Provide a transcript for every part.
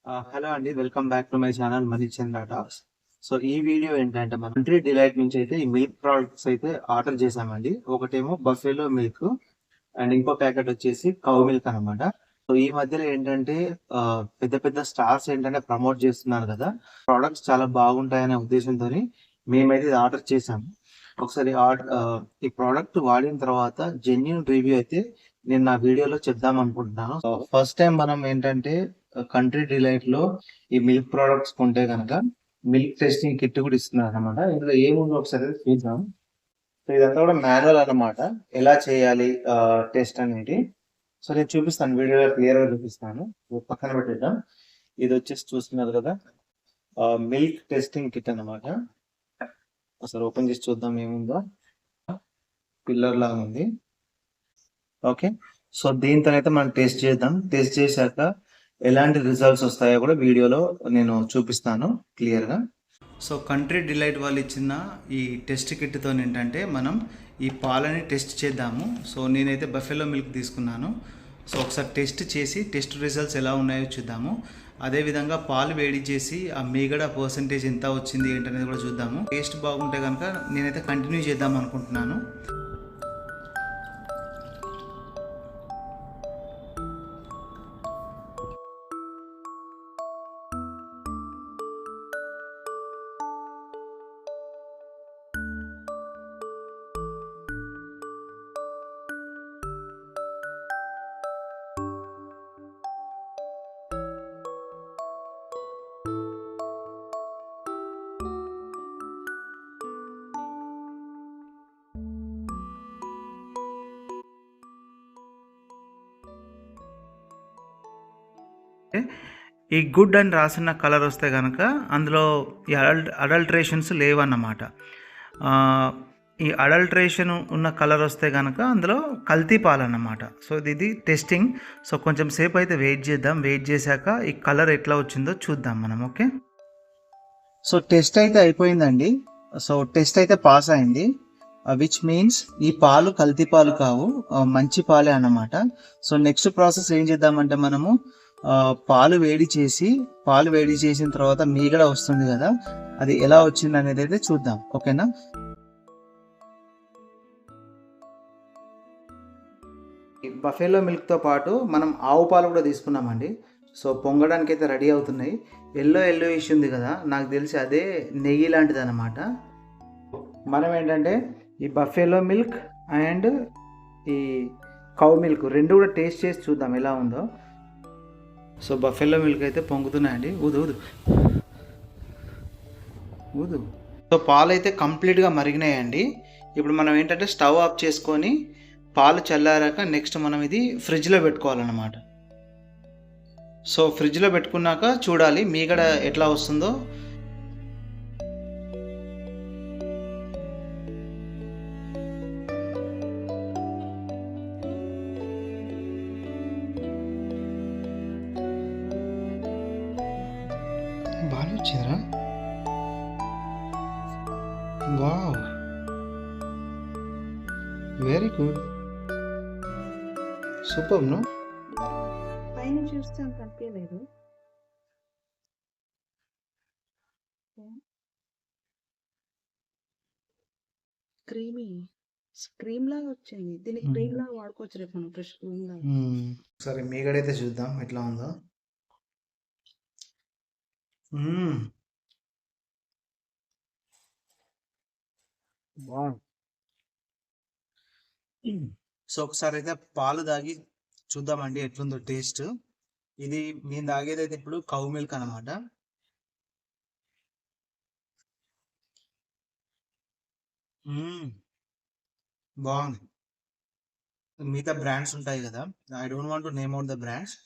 Hello అండి, welcome back to my channel Manichandra talks. So ఈ video ఏంటంటే మన కంట్రీ డిలైట్ నుంచి అయితే ఈ మిల్క్ ప్రోడక్ట్స్ అయితే ఆర్డర్ చేసామండి. ఒకటేమో బఫెలో మిల్క్ అండ్ ఇంకో ప్యాకెట్ వచ్చేసి కౌ మిల్క్ అనమాట. సో ఈ మధ్యలో ఏంటంటే పెద్ద పెద్ద స్టార్స్ ఏంటంటే ప్రమోట్ చేస్తున్నారు కదా, ప్రోడక్ట్స్ చాలా బాగుంటాయనే ఉద్దేశంతో మేమైతే ఇది ఆర్డర్ చేసాము. ఒకసారి ఈ ప్రోడక్ట్ వాడిన తర్వాత జెన్యున్ రివ్యూ అయితే నేను నా వీడియోలో చెప్దాం అనుకుంటున్నాను. ఫస్ట్ టైం మనం ఏంటంటే కంట్రీ డిలైట్ లో ఈ మిల్క్ ప్రోడక్ట్స్ కొంటే కనుక మిల్క్ టెస్టింగ్ కిట్ కూడా ఇస్తున్నారు అనమాట. ఇందులో ఏముందో ఒకసారి చూద్దాం. సో ఇదంతా కూడా మాన్యువల్ అన్నమాట, ఎలా చేయాలి టెస్ట్ అనేది. సో నేను చూపిస్తాను, వీడియో క్లియర్ గా చూపిస్తాను. పక్కన పెట్టేద్దాం. ఇది వచ్చేసి చూస్తున్నారు కదా, మిల్క్ టెస్టింగ్ కిట్ అన్నమాట. ఒకసారి ఓపెన్ చేసి చూద్దాం ఏముందో. పిల్లర్ లాగా ఉంది. ఓకే, సో దీంతో అయితే మనం టెస్ట్ చేద్దాం. టెస్ట్ చేశాక ఎలాంటి రిజల్ట్స్ వస్తాయో కూడా వీడియోలో నేను చూపిస్తాను క్లియర్గా. సో కంట్రీ డిలైట్ వాళ్ళు ఇచ్చిన ఈ టెస్ట్ కిట్తో ఏంటంటే మనం ఈ పాలని టెస్ట్ చేద్దాము. సో నేనైతే బఫెలో మిల్క్ తీసుకున్నాను. సో ఒకసారి టెస్ట్ చేసి టెస్ట్ రిజల్ట్స్ ఎలా ఉన్నాయో చూద్దాము. అదేవిధంగా పాలు వేడి చేసి ఆ మీగడ పర్సంటేజ్ ఎంత వచ్చింది ఏంటనేది కూడా చూద్దాము. టేస్ట్ బాగుంటే కనుక నేనైతే కంటిన్యూ చేద్దాం అనుకుంటున్నాను. ఈ గుడ్ అని రాసిన కలర్ వస్తే కనుక అందులో ఈ అడల్ట్రేషన్స్ లేవన్నమాట. ఈ అడల్ట్రేషన్ ఉన్న కలర్ వస్తే కనుక అందులో కల్తీ పాలన్నమాట. సో ఇది టెస్టింగ్. సో కొంచెం సేపు అయితే వెయిట్ చేద్దాం. వెయిట్ చేశాక ఈ కలర్ ఎట్లా వచ్చిందో చూద్దాం మనం. ఓకే, సో టెస్ట్ అయితే అయిపోయిందండి. సో టెస్ట్ అయితే పాస్ అయింది, విచ్ మీన్స్ ఈ పాలు కల్తీ పాలు కావు, మంచి పాలే అన్నమాట. సో నెక్స్ట్ ప్రాసెస్ ఏం చేద్దామంటే మనము పాలు వేడి చేసిన తర్వాత మీగడ వస్తుంది కదా, అది ఎలా వచ్చింది అనేది అయితే చూద్దాం. ఓకేనా, బఫెలో మిల్క్తో పాటు మనం ఆవు పాలు కూడా తీసుకున్నామండి. సో పొంగడానికి అయితే రెడీ అవుతున్నాయి. ఎల్లో ఇష్యూ ఉంది కదా, నాకు తెలిసి అదే నెయ్యి లాంటిది అనమాట. మనం ఏంటంటే ఈ బఫెలో మిల్క్ అండ్ ఈ కౌ మిల్క్ రెండు కూడా టేస్ట్ చేసి చూద్దాం ఎలా ఉందో. సో బఫెలో మిల్క్ అయితే పొంగుతున్నాయండి. ఊదు ఊదు ఊదు. సో పాలు అయితే కంప్లీట్గా మరిగినాయండి. ఇప్పుడు మనం ఏంటంటే స్టవ్ ఆఫ్ చేసుకొని పాలు చల్లారాక నెక్స్ట్ మనం ఇది ఫ్రిడ్జ్లో పెట్టుకోవాలన్నమాట. సో ఫ్రిడ్జ్లో పెట్టుకున్నాక చూడాలి మీగడ ఎట్లా వస్తుందో. బాగా వచ్చిందిరా, wow, very good, super. No పైన చూస్తే అంత అనిపించలేదు. క్రీమ్ లాగా వచ్చింది. దీన్ని క్రీమ్ లాగా వాడుకోవచ్చు రేపు మనం, ఫ్రెష్ క్రీమ్ లాగా. సరే మీగడైతే చూద్దాం ఎట్లా ఉందో. సో ఒకసారి అయితే పాలు తాగి చూద్దామండి ఎట్లుందో టేస్ట్. ఇది నేను తాగేది అయితే ఇప్పుడు కౌ మిల్క్ అనమాట. బాగుంది. మిగతా బ్రాండ్స్ ఉంటాయి కదా, I don't want to name out the brands,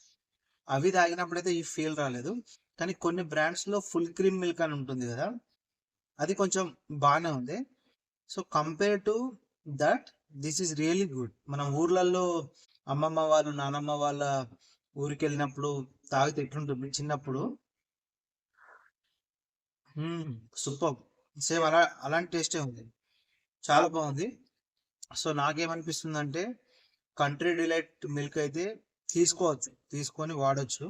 అవి తాగినప్పుడైతే ఈ ఫీల్ రాలేదు. కానీ కొన్ని బ్రాండ్స్ లో ఫుల్ క్రీమ్ మిల్క్ అని ఉంటుంది కదా, అది కొంచెం బాగానే ఉంది. So compare to that this is really good. మనం ఊర్లలో అమ్మమ్మ వాళ్ళు నానమ్మ వాళ్ళ ఊరికి వెళ్ళినప్పుడు తాగితే ఎట్లుంటుంది చిన్నప్పుడు, సూపర్. సేమ్ అలాంటి టేస్టే ఉంది, చాలా బాగుంది. సో నాకేమనిపిస్తుంది అంటే కంట్రీ డిలైట్ మిల్క్ అయితే తీసుకొని వాడచ్చు.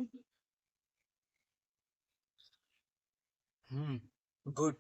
గుడ్